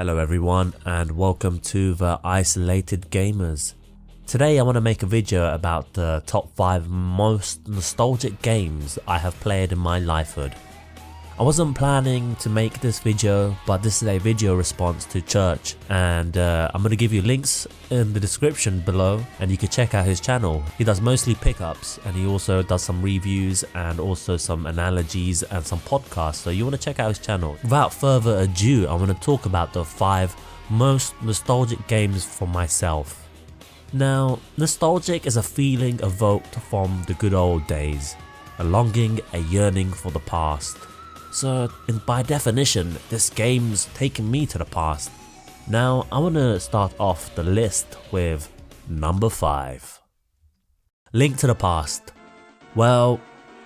Hello everyone and welcome to the Isolated Gamers. Today I want to make a video about the top 5 most nostalgic games I have played in my lifehood. I wasn't planning to make this video, but this is a video response to Church, and I'm going to give you links in the description below and you can check out his channel. He does mostly pickups and he also does some reviews and also some analogies and some podcasts, so you want to check out his channel. Without further ado, I want to talk about the 5 most nostalgic games for myself. Now, nostalgic is a feeling evoked from the good old days, a longing, a yearning for the past. So by definition, this game's taken me to the past. Now I want to start off the list with number 5. Link to the Past. Well,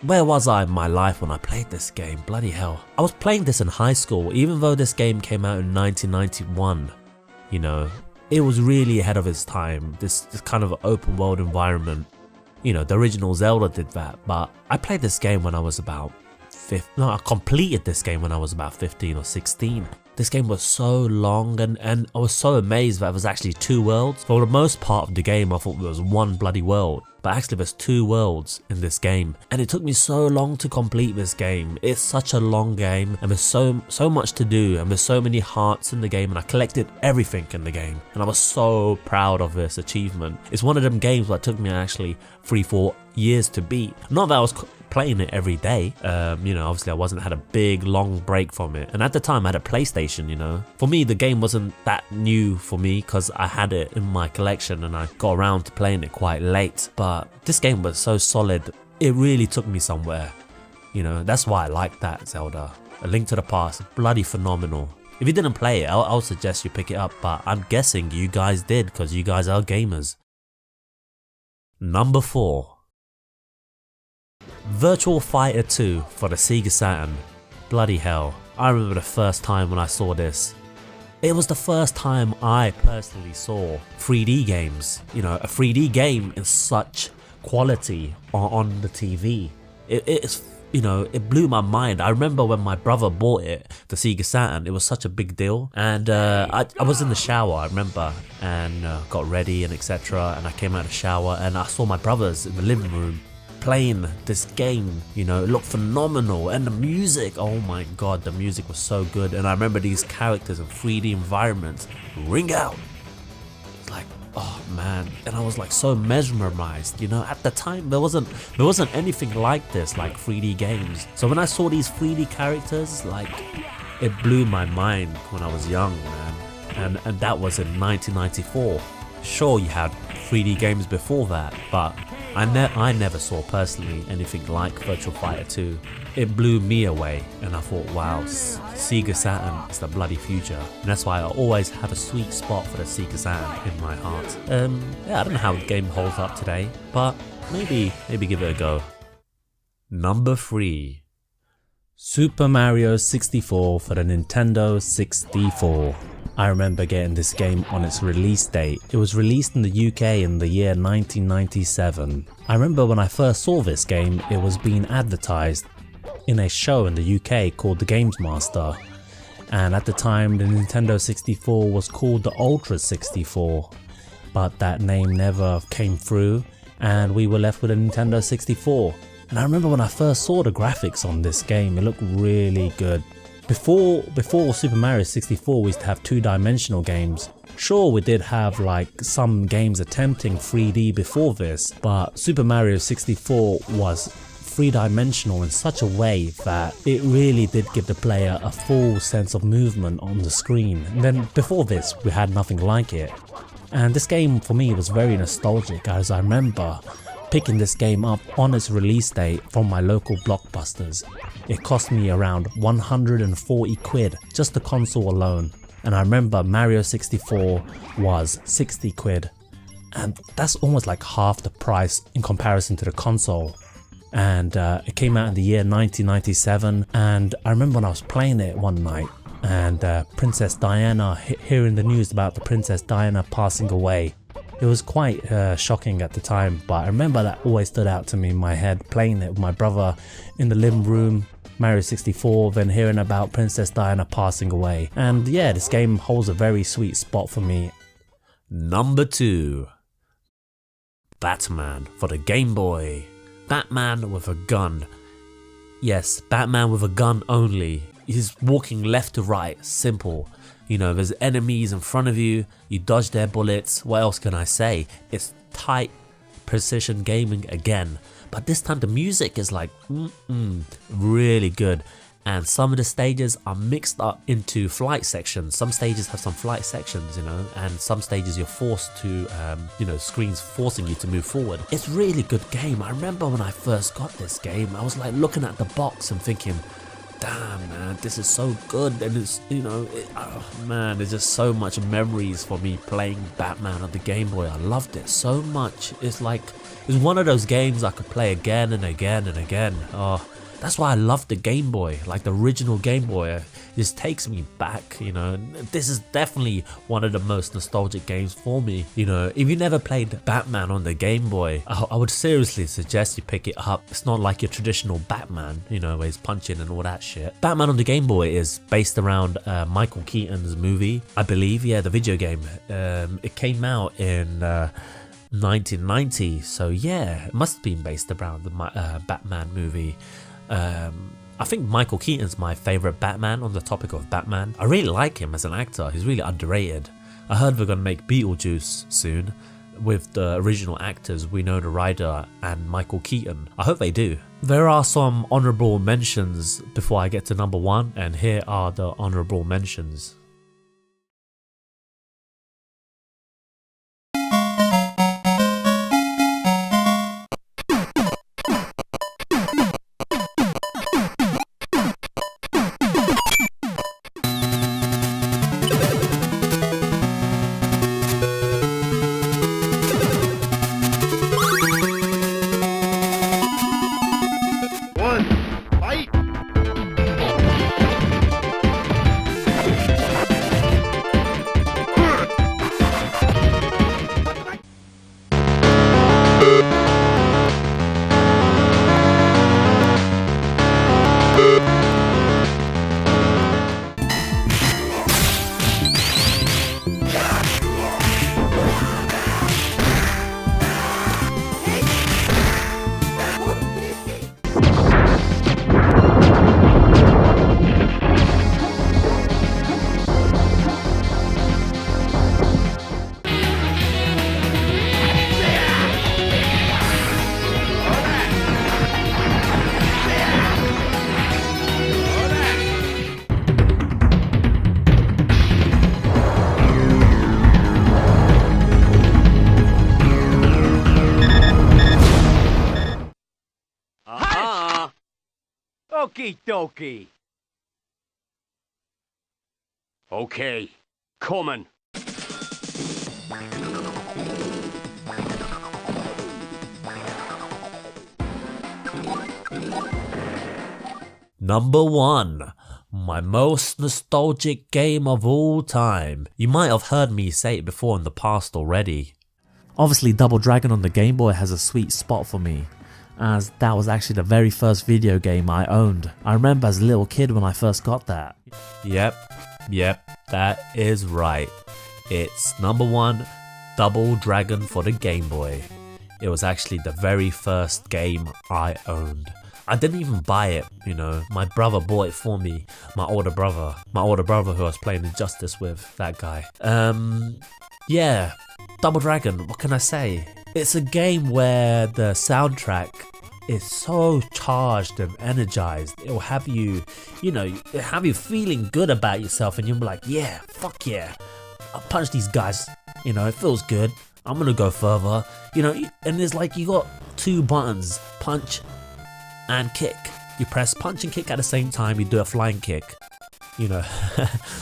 where was I in my life when I played this game? Bloody hell. I was playing this in high school, even though this game came out in 1991. You know, it was really ahead of its time, this kind of open world environment. You know, the original Zelda did that, but I played this game when I was about I completed this game when I was about 15 or 16. This game was so long and I was so amazed that it was actually 2 worlds. For the most part of the game I thought there was 1 bloody world, but actually there's 2 worlds in this game, and it took me so long to complete this game. It's such a long game and there's so much to do, and there's so many hearts in the game, and I collected everything in the game and I was so proud of this achievement. It's one of them games that took me actually 3-4 years to beat. Not that I was playing it every day, you know, obviously I had a big long break from it, and at the time I had a PlayStation, you know. For me the game wasn't that new for me because I had it in my collection and I got around to playing it quite late, but this game was so solid, it really took me somewhere, you know. That's why I like that Zelda. A Link to the Past, bloody phenomenal. If you didn't play it, I'll suggest you pick it up, but I'm guessing you guys did because you guys are gamers. Number 4. Virtua Fighter 2 for the Sega Saturn. Bloody hell, I remember the first time when I saw this. It was the first time I personally saw 3D games, you know, a 3D game in such quality on the TV. It's, you know, it blew my mind. I remember when my brother bought it, the Sega Saturn, it was such a big deal, and I was in the shower, I remember, and got ready and etc, and I came out of the shower and I saw my brothers in the living room playing this game. You know, it looked phenomenal, and the music, oh my god, the music was so good, and I remember these characters in 3D environments ring out. It's like, oh man, and I was like so mesmerized, you know. At the time there wasn't anything like this, like 3D games. So when I saw these 3D characters, like, it blew my mind when I was young, man. And that was in 1994. Sure, you had 3D games before that, but I never saw personally anything like Virtua Fighter 2. It blew me away, and I thought, wow, Sega Saturn is the bloody future. And that's why I always have a sweet spot for the Sega Saturn in my heart. Yeah, I don't know how the game holds up today, but maybe give it a go. Number 3. Super Mario 64 for the Nintendo 64. I remember getting this game on its release date. It was released in the UK in the year 1997. I remember when I first saw this game, it was being advertised in a show in the UK called the Gamerz, and at the time the Nintendo 64 was called the Ultra 64, but that name never came through and we were left with a Nintendo 64. And I remember when I first saw the graphics on this game, it looked really good. Before Super Mario 64 we used to have 2-dimensional games. Sure, we did have like some games attempting 3D before this, but Super Mario 64 was 3-dimensional in such a way that it really did give the player a full sense of movement on the screen. And then before this we had nothing like it. And this game for me was very nostalgic, as I remember picking this game up on its release date from my local Blockbusters. It cost me around 140 quid, just the console alone. And I remember Mario 64 was 60 quid. And that's almost like half the price in comparison to the console. And it came out in the year 1997, and I remember when I was playing it one night and Princess Diana, hearing the news about the Princess Diana passing away. It was quite shocking at the time, but I remember that always stood out to me in my head, playing it with my brother in the living room, Mario 64, then hearing about Princess Diana passing away. And yeah, this game holds a very sweet spot for me. Number 2. Batman for the Game Boy. Batman with a gun. Yes, Batman with a gun only. He's walking left to right, simple. You know, there's enemies in front of you, you dodge their bullets. What else can I say? It's tight precision gaming again. But this time the music is like, really good. And some of the stages are mixed up into flight sections. Some stages have some flight sections, you know, and some stages you're forced to, you know, screens forcing you to move forward. It's a really good game. I remember when I first got this game, I was like looking at the box and thinking, damn man, this is so good. And it's, you know, oh man, there's just so much memories for me playing Batman on the Game Boy. I loved it so much. It's like, it's one of those games I could play again and again and again. Oh, that's why I love the Game Boy, like the original Game Boy. It just takes me back, you know. This is definitely one of the most nostalgic games for me. You know, if you never played Batman on the Game Boy, I would seriously suggest you pick it up. It's not like your traditional Batman, you know, where he's punching and all that shit. Batman on the Game Boy is based around Michael Keaton's movie, I believe. Yeah, the video game. It came out in 1990, so yeah, it must have been based around the Batman movie. I think Michael Keaton's my favourite Batman. On the topic of Batman, I really like him as an actor. He's really underrated. I heard they're gonna make Beetlejuice soon with the original actors Winona Ryder and Michael Keaton. I hope they do. There are some honourable mentions before I get to number 1, and here are the honourable mentions. Okie dokie. Okay, coming. Number 1. My most nostalgic game of all time. You might have heard me say it before in the past already. Obviously Double Dragon on the Game Boy has a sweet spot for me, as that was actually the very first video game I owned. I remember as a little kid when I first got that. Yep, that is right. It's number 1, Double Dragon for the Game Boy. It was actually the very first game I owned. I didn't even buy it, you know, my brother bought it for me, my older brother who I was playing Injustice with, that guy. Yeah, Double Dragon, what can I say? It's a game where the soundtrack is so charged and energized. It'll have you, you know, have you feeling good about yourself, and you'll be like, yeah, fuck yeah, I'll punch these guys, you know, it feels good, I'm gonna go further, you know. And it's like you got 2 buttons, punch and kick. You press punch and kick at the same time, you do a flying kick. You know,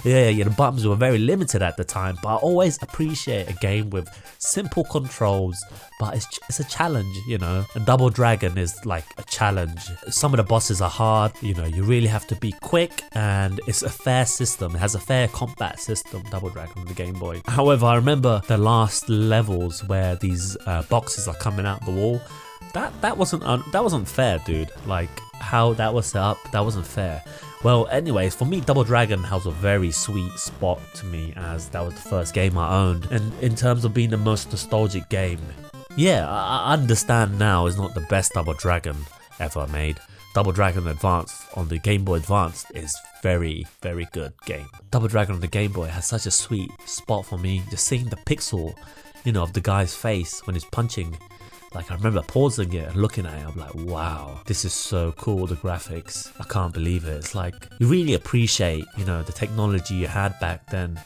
yeah, the buttons were very limited at the time, but I always appreciate a game with simple controls, but it's a challenge, you know. And Double Dragon is like a challenge. Some of the bosses are hard, you know, you really have to be quick, and it's a fair system. It has a fair combat system, Double Dragon on the Game Boy. However, I remember the last levels where these boxes are coming out the wall. That wasn't fair, dude. Like, how that was set up, that wasn't fair. Well, anyways, for me, Double Dragon has a very sweet spot to me, as that was the first game I owned, and in terms of being the most nostalgic game, yeah, I understand now is not the best Double Dragon ever made. Double Dragon Advance on the Game Boy Advance is very good game. Double Dragon on the Game Boy has such a sweet spot for me, just seeing the pixel, you know, of the guy's face when he's punching. Like, I remember pausing it and looking at it, I'm like, wow, this is so cool, the graphics, I can't believe it. It's like, you really appreciate, you know, the technology you had back then,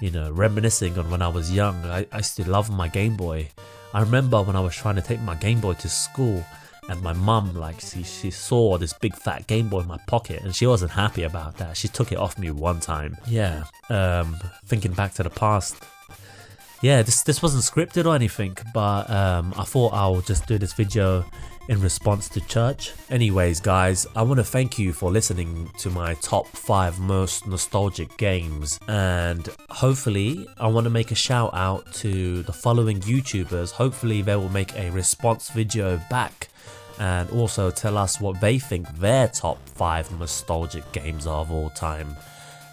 you know, reminiscing on when I was young. I used to love my Game Boy. I remember when I was trying to take my Game Boy to school, and my mum, like, she saw this big fat Game Boy in my pocket, and she wasn't happy about that. She took it off me one time. Yeah, thinking back to the past, yeah, this wasn't scripted or anything, but I thought I'll just do this video in response to church. Anyways guys, I want to thank you for listening to my top 5 most nostalgic games, and hopefully I want to make a shout out to the following YouTubers. Hopefully they will make a response video back and also tell us what they think their top 5 nostalgic games are of all time.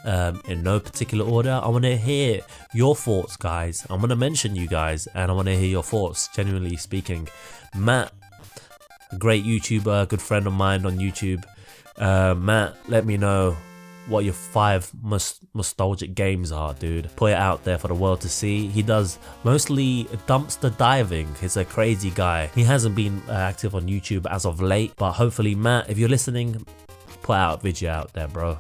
In no particular order. I want to hear your thoughts, guys. I'm going to mention you guys and I want to hear your thoughts, genuinely speaking. Matt, a great YouTuber, good friend of mine on YouTube. Matt, let me know what your 5 most nostalgic games are, dude. Put it out there for the world to see. He does mostly dumpster diving. He's a crazy guy. He hasn't been active on YouTube as of late, but hopefully, Matt, if you're listening, put out a video out there, bro.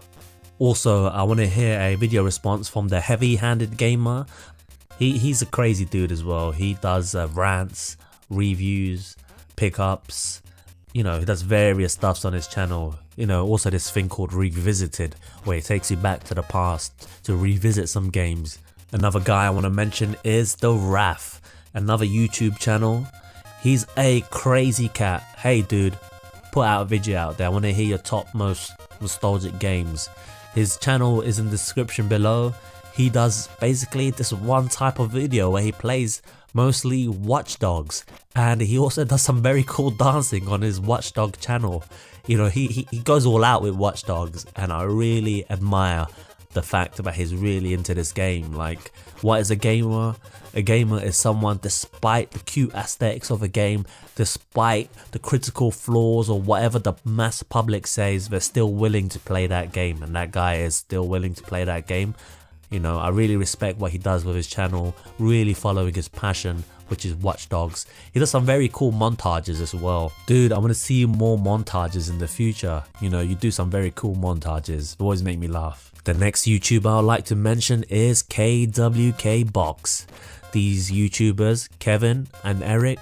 Also, I want to hear a video response from the Heavy-Handed Gamer. He's a crazy dude as well. He does rants, reviews, pickups. You know, he does various stuffs on his channel. You know, also this thing called Revisited, where it takes you back to the past to revisit some games. Another guy I want to mention is The Wrath, another YouTube channel. He's a crazy cat. Hey dude, put out a video out there. I want to hear your top most nostalgic games. His channel is in the description below. He does basically this one type of video where he plays mostly Watch Dogs, and he also does some very cool dancing on his Watch Dog channel. You know, he goes all out with Watch Dogs, and I really admire the fact that he's really into this game. Like, what is a gamer? A gamer is someone, despite the cute aesthetics of a game, despite the critical flaws or whatever the mass public says, they're still willing to play that game, and that guy is still willing to play that game. You know, I really respect what he does with his channel, really following his passion, which is Watch Dogs. He does some very cool montages as well. Dude, I want to see more montages in the future. You know, you do some very cool montages. They always make me laugh. The next YouTuber I'd like to mention is KWK Box. These YouTubers, Kevin and Eric,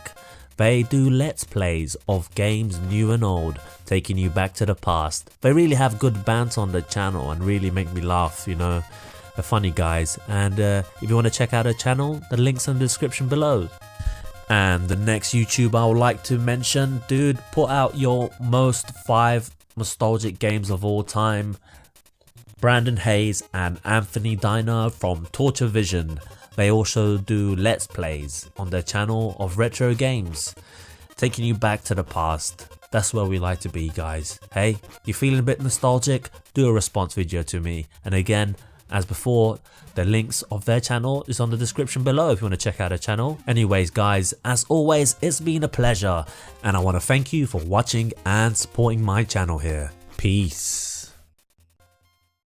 they do Let's Plays of games new and old, taking you back to the past. They really have good banter on the channel and really make me laugh, you know. They're funny guys, and if you want to check out their channel, the link's in the description below. And the next YouTuber I would like to mention, dude, put out your most 5 nostalgic games of all time. Brandon Hayes and Anthony Diner from Torture Vision. They also do Let's Plays on their channel of retro games, taking you back to the past. That's where we like to be, guys. Hey, you feeling a bit nostalgic? Do a response video to me. And again, as before, the links of their channel is on the description below if you want to check out their channel. Anyways guys, as always, it's been a pleasure, and I want to thank you for watching and supporting my channel here. Peace.